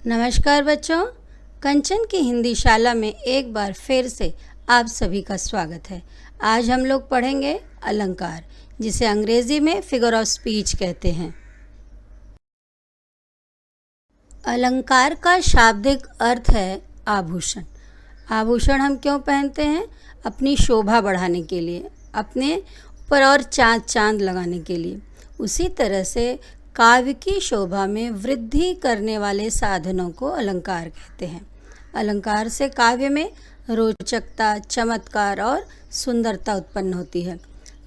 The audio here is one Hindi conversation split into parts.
नमस्कार बच्चों, कंचन की हिंदी शाला में एक बार फिर से आप सभी का स्वागत है। आज हम लोग पढ़ेंगे अलंकार, जिसे अंग्रेजी में फिगर ऑफ स्पीच कहते हैं। अलंकार का शाब्दिक अर्थ है आभूषण। आभूषण हम क्यों पहनते हैं? अपनी शोभा बढ़ाने के लिए, अपने ऊपर और चांद लगाने के लिए। उसी तरह से काव्य की शोभा में वृद्धि करने वाले साधनों को अलंकार कहते हैं। अलंकार से काव्य में रोचकता, चमत्कार और सुंदरता उत्पन्न होती है।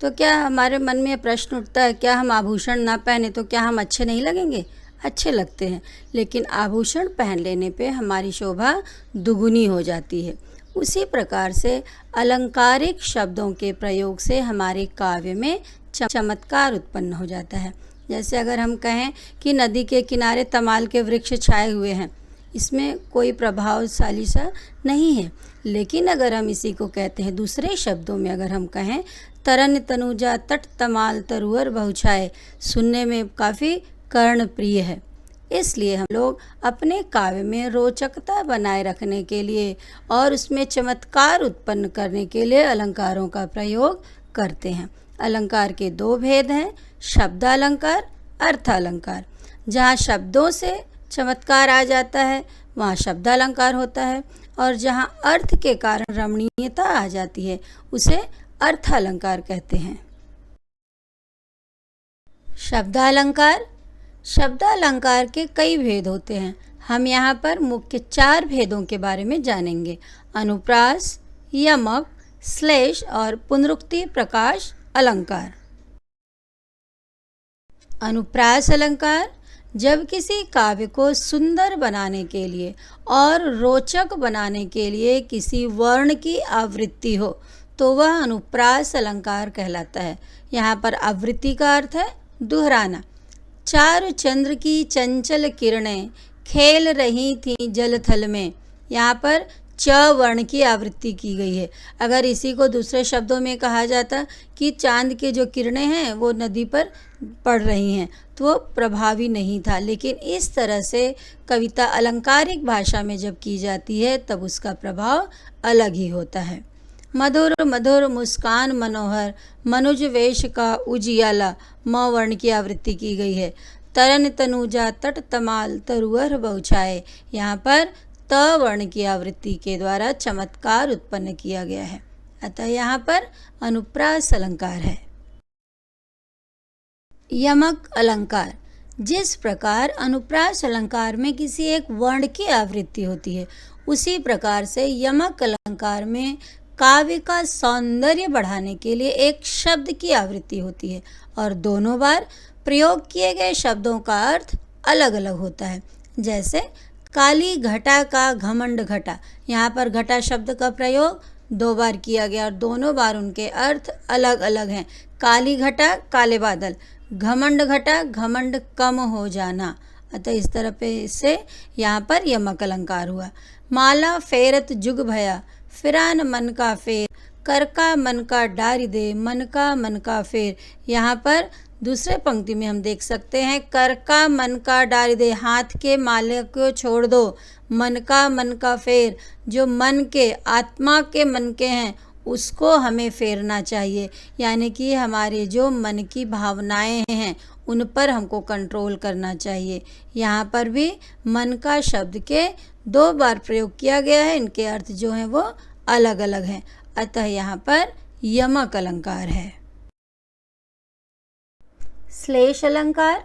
तो क्या हमारे मन में प्रश्न उठता है, क्या हम आभूषण ना पहने तो क्या हम अच्छे नहीं लगेंगे? अच्छे लगते हैं, लेकिन आभूषण पहन लेने पे हमारी शोभा दुगुनी हो जाती है। उसी प्रकार से अलंकारिक शब्दों के प्रयोग से हमारे काव्य में चमत्कार उत्पन्न हो जाता है। जैसे अगर हम कहें कि नदी के किनारे तमाल के वृक्ष छाए हुए हैं, इसमें कोई प्रभावशाली सा नहीं है। लेकिन अगर हम इसी को कहते हैं दूसरे शब्दों में, अगर हम कहें तरन तनुजा तट तमाल तरुअर बहुछाए, सुनने में काफ़ी कर्णप्रिय है। इसलिए हम लोग अपने काव्य में रोचकता बनाए रखने के लिए और उसमें चमत्कार उत्पन्न करने के लिए अलंकारों का प्रयोग करते हैं। अलंकार के दो भेद हैं, शब्दालंकार, अर्थालंकार। जहाँ शब्दों से चमत्कार आ जाता है वहाँ शब्दालंकार होता है, और जहाँ अर्थ के कारण रमणीयता आ जाती है उसे अर्थालंकार कहते हैं। शब्दालंकार। शब्दालंकार के कई भेद होते हैं। हम यहाँ पर मुख्य 4 भेदों के बारे में जानेंगे: अनुप्रास, यमक, श्लेष और पुनरुक्ति प्रकाश अलंकार। अनुप्रास अलंकार जब किसी काव्य को सुंदर बनाने के लिए और रोचक बनाने के लिए किसी वर्ण की आवृत्ति हो तो वह अनुप्रास अलंकार कहलाता है। यहाँ पर आवृत्ति का अर्थ है दोहराना। चारु चंद्र की चंचल किरणें खेल रही थीं जल थल में, यहाँ पर च वर्ण की आवृत्ति की गई है। अगर इसी को दूसरे शब्दों में कहा जाता कि चांद की जो किरणें हैं वो नदी पर पड़ रही हैं तो वो प्रभावी नहीं था। लेकिन इस तरह से कविता अलंकारिक भाषा में जब की जाती है तब उसका प्रभाव अलग ही होता है। मधुर मधुर मुस्कान मनोहर मनुज वेश का उजियाला, म वर्ण की आवृत्ति की गई है। तरन तनुजा तट तमाल तरुअर बहुछाए, यहाँ पर त वर्ण की आवृत्ति के द्वारा चमत्कार उत्पन्न किया गया है। अतः यहाँ पर अनुप्रास अलंकार है। यमक अलंकार। जिस प्रकार अनुप्रास अलंकार में किसी एक वर्ण की आवृत्ति होती है, उसी प्रकार से यमक अलंकार में काव्य का सौंदर्य बढ़ाने के लिए एक शब्द की आवृत्ति होती है और दोनों बार प्रयोग किए गए शब्दों का अर्थ अलग अलग होता है। जैसे काली घटा का घमंड घटा, यहाँ पर घटा शब्द का प्रयोग 2 बार किया गया और दोनों बार उनके अर्थ अलग अलग हैं। काली घटा काले बादल, घमंड घटा घमंड कम हो जाना। अतः इस तरह पे से यहाँ पर यमक अलंकार हुआ। माला फेरत जुग भया फिरान मन का फेर, कर का मन का डारी दे मन का फेर, यहाँ पर दूसरे पंक्ति में हम देख सकते हैं कर का मन का डारी दे, हाथ के माले को छोड़ दो, मन का फेर, जो मन के आत्मा के मन के हैं उसको हमें फेरना चाहिए। यानी कि हमारे जो मन की भावनाएं हैं उन पर हमको कंट्रोल करना चाहिए। यहाँ पर भी मन का शब्द के 2 बार प्रयोग किया गया है, इनके अर्थ जो हैं वो अलग अलग हैं। अतः यहाँ पर यमक अलंकार है। श्लेष अलंकार।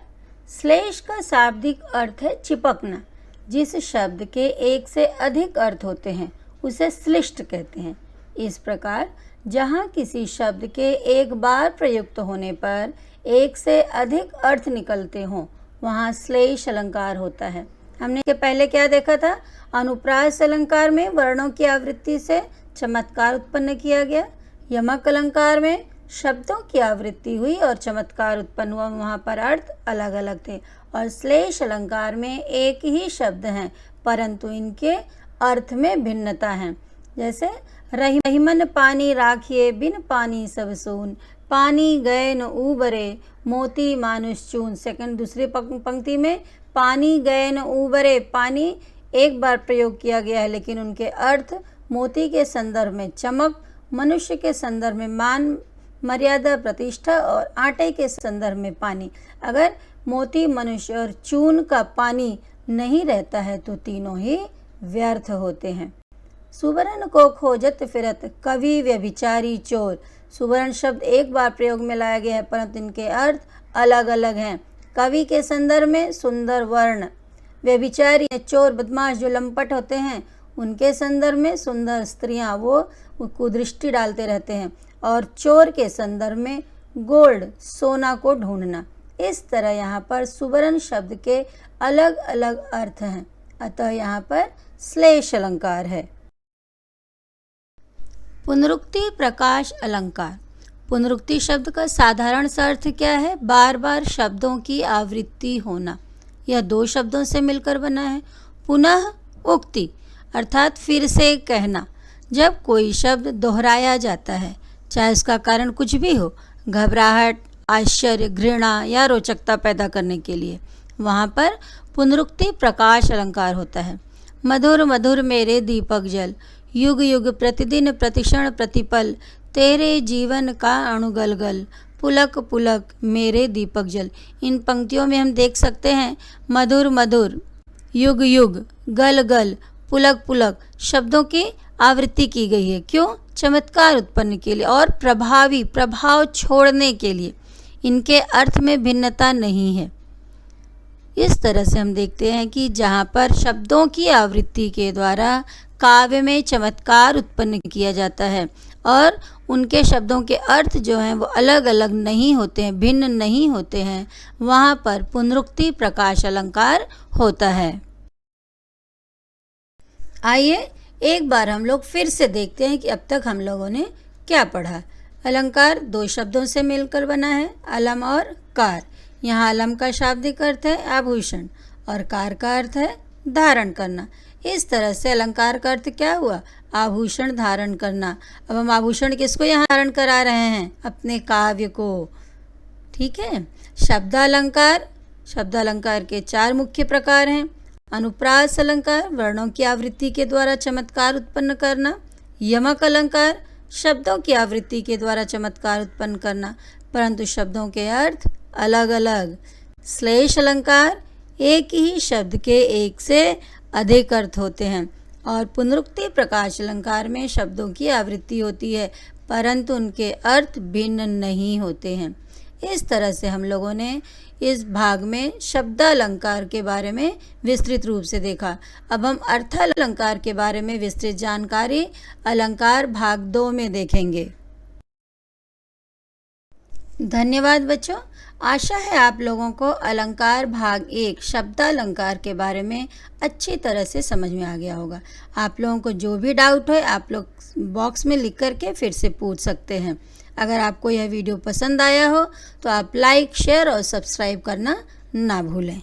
श्लेष का शाब्दिक अर्थ है चिपकना। जिस शब्द के एक से अधिक अर्थ होते हैं उसे श्लिष्ट कहते हैं। इस प्रकार जहाँ किसी शब्द के एक बार प्रयुक्त होने पर एक से अधिक अर्थ निकलते हों वहाँ श्लेष अलंकार होता है। हमने के पहले क्या देखा था? अनुप्रास अलंकार में वर्णों की आवृत्ति से चमत्कार उत्पन्न किया गया। यमक अलंकार में शब्दों की आवृत्ति हुई और चमत्कार उत्पन्न हुआ, वहाँ पर अर्थ अलग अलग थे। और श्लेष अलंकार में एक ही शब्द हैं परंतु इनके अर्थ में भिन्नता है। जैसे रहीमन पानी राखिए बिन पानी सब सून, पानी गए न उबरे मोती मानुष चून। दूसरी पंक्ति में पानी गए न उबरे, पानी एक बार प्रयोग किया गया है, लेकिन उनके अर्थ मोती के संदर्भ में चमक, मनुष्य के संदर्भ में मान मर्यादा प्रतिष्ठा और आटे के संदर्भ में पानी। अगर मोती, मनुष्य और चून का पानी नहीं रहता है तो तीनों ही व्यर्थ होते हैं। सुवर्ण को खोजत फिरत कवि व्यभिचारी चोर। सुवर्ण शब्द एक बार प्रयोग में लाया गया है, परंतु इनके अर्थ अलग अलग हैं। कवि के संदर्भ में सुंदर वर्ण, व्यभिचारी चोर बदमाश जो लंपट होते हैं उनके संदर्भ में सुंदर स्त्रियां, वो कुदृष्टि डालते रहते हैं, और चोर के संदर्भ में गोल्ड, सोना को ढूंढना। इस तरह यहाँ पर सुवर्ण शब्द के अलग अलग अर्थ हैं, अतः यहाँ पर श्लेष अलंकार है। पुनरुक्ति प्रकाश अलंकार। पुनरुक्ति शब्द का साधारण सा अर्थ क्या है? बार बार शब्दों की आवृत्ति होना। यह दो शब्दों से मिलकर बना है। पुनः उक्ति अर्थात फिर से कहना। जब कोई शब्द दोहराया जाता है, चाहे उसका कारण कुछ भी हो, घबराहट, आश्चर्य, घृणा या रोचकता पैदा करने के लिए, वहाँ पर पुनरुक्ति प्रकाश अलंकार होता है। मधुर मधुर मेरे दीपक जल, युग युग प्रतिदिन प्रतिक्षण प्रतिपल, तेरे जीवन का अणुगलगल, पुलक पुलक मेरे दीपक जल। इन पंक्तियों में हम देख सकते हैं मधुर मधुर, युग युग, गल गल, पुलक पुलक शब्दों की आवृत्ति की गई है। क्यों? चमत्कार उत्पन्न के लिए और प्रभावी, प्रभाव छोड़ने के लिए। इनके अर्थ में भिन्नता नहीं है। इस तरह से हम देखते हैं कि जहाँ पर शब्दों की आवृत्ति के द्वारा काव्य में चमत्कार उत्पन्न किया जाता है और उनके शब्दों के अर्थ जो हैं वो अलग अलग नहीं होते हैं, भिन्न नहीं होते हैं, वहाँ पर पुनरुक्ति प्रकाश अलंकार होता है। आइए एक बार हम लोग फिर से देखते हैं कि अब तक हम लोगों ने क्या पढ़ा। अलंकार दो शब्दों से मिलकर बना है, अलम और कार। यहाँ अलम का शाब्दिक अर्थ है आभूषण और कार का अर्थ है धारण करना। इस तरह से अलंकार का अर्थ क्या हुआ? आभूषण धारण करना। अब हम आभूषण किसको यहाँ धारण करा रहे हैं? अपने काव्य को। ठीक है। शब्दालंकार, शब्दालंकार के चार मुख्य प्रकार हैं। अनुप्रास अलंकार, वर्णों की आवृत्ति के द्वारा चमत्कार उत्पन्न करना। यमक अलंकार, शब्दों की आवृत्ति के द्वारा चमत्कार उत्पन्न करना, परंतु शब्दों के अर्थ अलग अलग। श्लेष अलंकार, एक ही शब्द के एक से अधिक अर्थ होते हैं। और पुनरुक्ति प्रकाश अलंकार में शब्दों की आवृत्ति होती है, परंतु उनके अर्थ भिन्न नहीं होते हैं। इस तरह से हम लोगों ने इस भाग में शब्दालंकार के बारे में विस्तृत रूप से देखा। अब हम अर्थालंकार के बारे में विस्तृत जानकारी अलंकार भाग 2 में देखेंगे। धन्यवाद बच्चों। आशा है आप लोगों को अलंकार भाग 1 शब्दालंकार के बारे में अच्छी तरह से समझ में आ गया होगा। आप लोगों को जो भी डाउट हो आप लोग बॉक्स में लिख करके फिर से पूछ सकते हैं। अगर आपको यह वीडियो पसंद आया हो तो आप लाइक, शेयर और सब्सक्राइब करना ना भूलें।